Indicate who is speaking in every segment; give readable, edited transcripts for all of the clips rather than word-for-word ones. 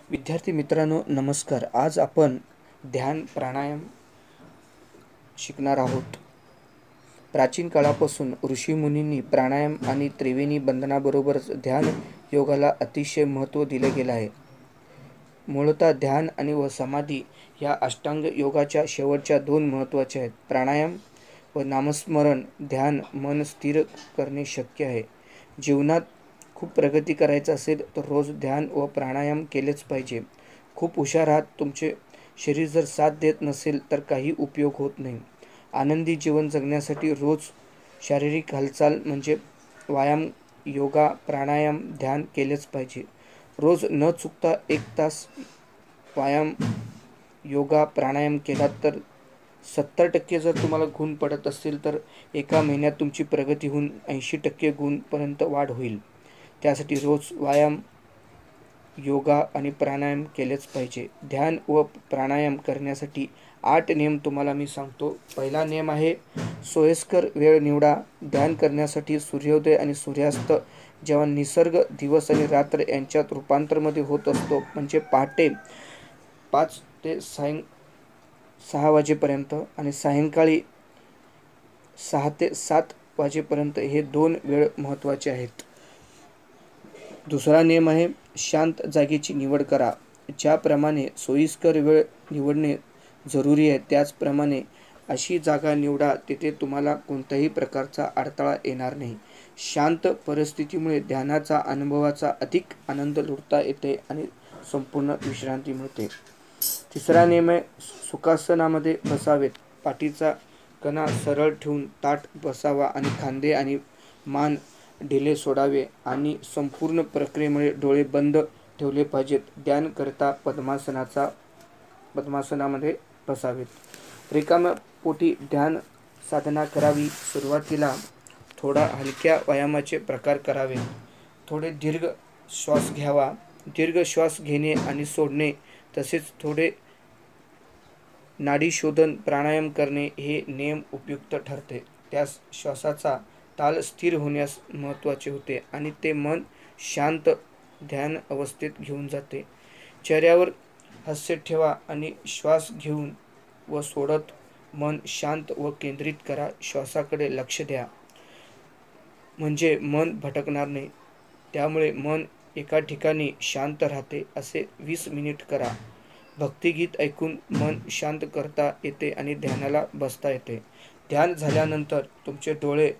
Speaker 1: विद्यार्थी मित्रांनो नमस्कार. आज आपण ध्यान प्राणायाम शिकणार आहोत. प्राचीन काळापासून ऋषीमुनींनी प्राणायाम आणि त्रिवेणी बंधनाबरोबरच ध्यान योगाला अतिशय महत्त्व दिले गेले आहे. मूळतः ध्यान आणि व समाधी या अष्टांग योगाच्या शेवटच्या दोन महत्त्वाच्या आहेत. प्राणायाम व नामस्मरण ध्यान मन स्थिर करणे शक्य आहे. जीवनात खूप प्रगती करायचं असेल तर रोज ध्यान व प्राणायाम केलेच पाहिजे. खूप हुशार आहात, तुमचे शरीर जर साथ देत नसेल तर काही उपयोग होत नाही. आनंदी जीवन जगण्यासाठी रोज शारीरिक हालचाल म्हणजे व्यायाम, योगा, प्राणायाम, ध्यान केलेच पाहिजे. रोज न चुकता 1 तास व्यायाम, योगा, प्राणायाम केलात तर 70% जर तुम्हाला गुण पडत असतील तर एका महिन्यात तुमची प्रगती होऊन 80% गुणपर्यंत वाढ होईल. त्यासाठी रोज व्यायाम, योगा आणि प्राणायाम केलेच पाहिजे. ध्यान व प्राणायाम करण्यासाठी 8 नियम तुम्हाला मी सांगतो. पहिला नियम आहे सोयीस्कर वेळ निवडा. ध्यान करण्यासाठी सूर्योदय आणि सूर्यास्त जेव्हा निसर्ग दिवस आणि रात्र यांच्यात रूपांतरमध्ये होत असतो म्हणजे पहाटे 5 ते 6 वाजेपर्यंत आणि सायंकाळी 6 ते 7 वाजेपर्यंत हे 2 वेळ महत्त्वाचे आहेत. दुसरा नियम आहे शांत जागेची निवड करा. ज्याप्रमाणे सोयीस्कर वेळ निवडणे जरुरी आहे त्याचप्रमाणे अशी जागा निवडा तिथे तुम्हाला कोणत्याही प्रकारचा अडथळा येणार नाही. शांत परिस्थितीमुळे ध्यानाचा अनुभवाचा अधिक आनंद लुटता येते आणि संपूर्ण विश्रांती मिळते. तिसरा नियम आहे सुखासनामध्ये बसावेत. पाठीचा कणा सरळ ठेवून ताठ बसावा आणि खांदे आणि मान ढिले सोडावे आणि संपूर्ण प्रक्रियेमुळे डोळे बंद ठेवले पाहिजेत. ध्यान करता पद्मासनामध्ये बसावेत. रिकाम्या पोटी ध्यान साधना करावी. सुरुवातीला थोडा हलक्या व्यायामाचे प्रकार करावे. थोडे दीर्घ श्वास घ्यावा. दीर्घ श्वास घेणे आणि सोडणे तसेच थोडे नाडीशोधन प्राणायाम करणे हे नियम उपयुक्त ठरते. त्यास श्वासाचा ताल स्थिर होण्यास महत्त्वाचे होते आणि ते मन शांत ध्यान अवस्थेत घेऊन जाते. चेहऱ्यावर हास्य ठेवा आणि श्वास घेऊन व सोडत मन शांत व केंद्रित करा. श्वासाकडे लक्ष द्या म्हणजे मन भटकणार नाही. त्यामुळे मन एका ठिकाणी शांत राहते. असे 20 मिनिट करा. भक्तिगीत ऐकून मन शांत करता येते आणि ध्यानाला बसता येते. ध्यान झाल्यानंतर तुमचे डोळे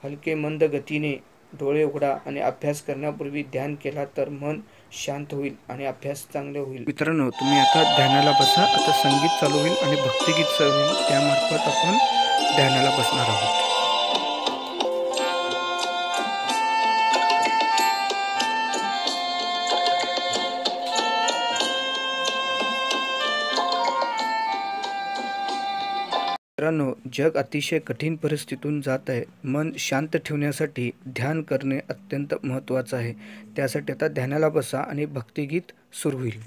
Speaker 1: हलके मंद गतीने डोळे उघडा आणि अभ्यास करण्यापूर्वी ध्यान केला तर मन शांत होईल आणि अभ्यास चांगले होईल. मित्रांनो, तुम्ही आता ध्यानाला बसा. आता संगीत चालू होईल आणि भक्तिगीत चालू होईल. त्यामार्फत आपण ध्यानाला बसणार आहोत. मित्रांनो, जग अतिशय कठीण परिस्थितीतून जात आहे. मन शांत ठेवण्यासाठी ध्यान करणे अत्यंत महत्त्वाचं आहे. त्यासाठी आता ध्यानाला बसा आणि भक्तिगीत सुरू होईल.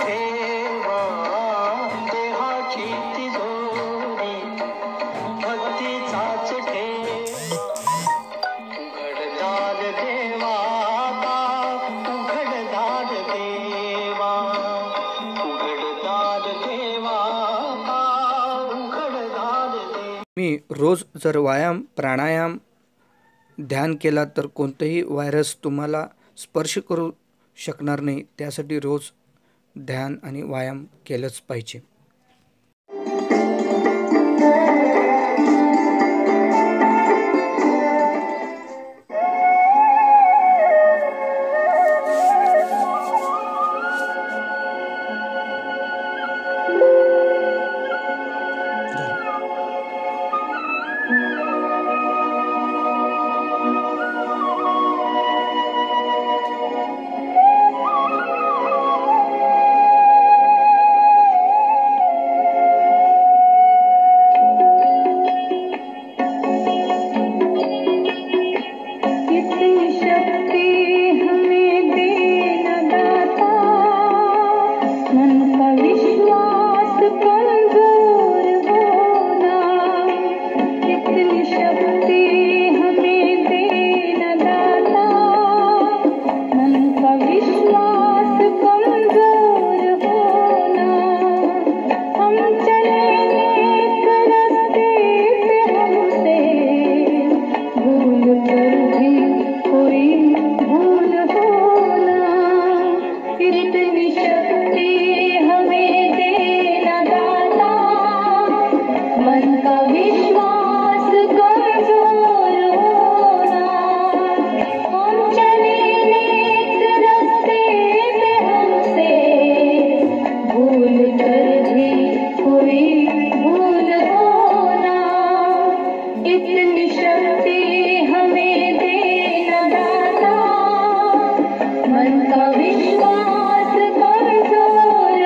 Speaker 2: ठेवा देहाची तिजोरी भक्तीचाच ठेवा उघडदार देवा उघडदार देवा उघडदार देवा उघडदार देवा.
Speaker 1: मी रोज जर व्यायाम प्राणायाम ध्यान केला तर कोणताही व्हायरस तुम्हाला स्पर्श करू शकणार नाही. त्यासाठी रोज ध्यान आणि व्यायाम केलंच पाहिजे.
Speaker 3: मन का विश्वास कमजोर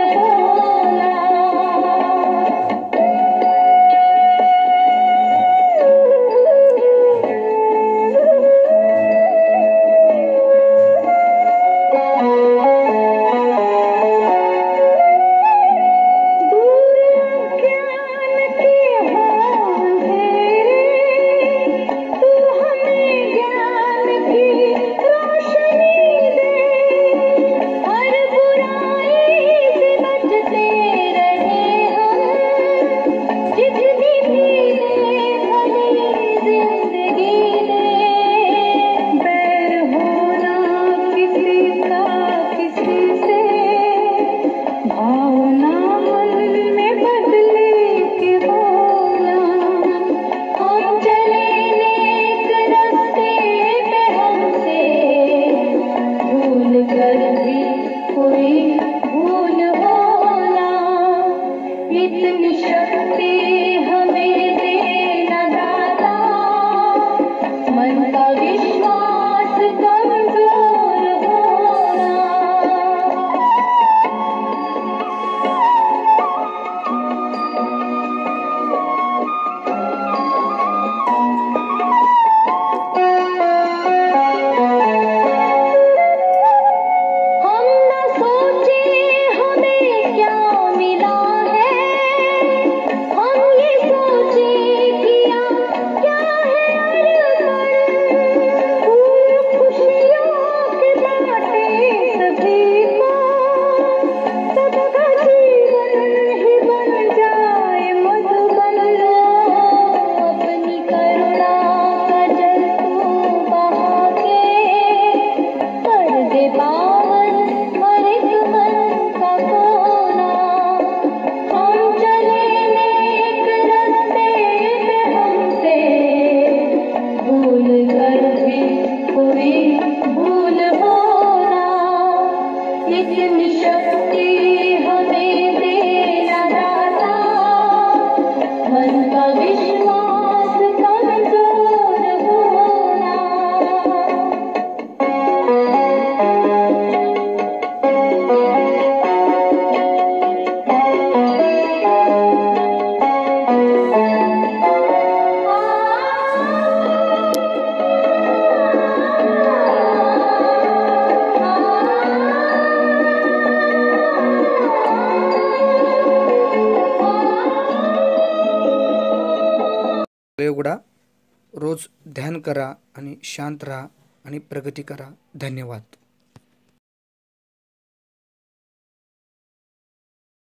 Speaker 1: उघडा, रोज ध्यान करा आणि शांत राहा आणि प्रगती करा. धन्यवाद.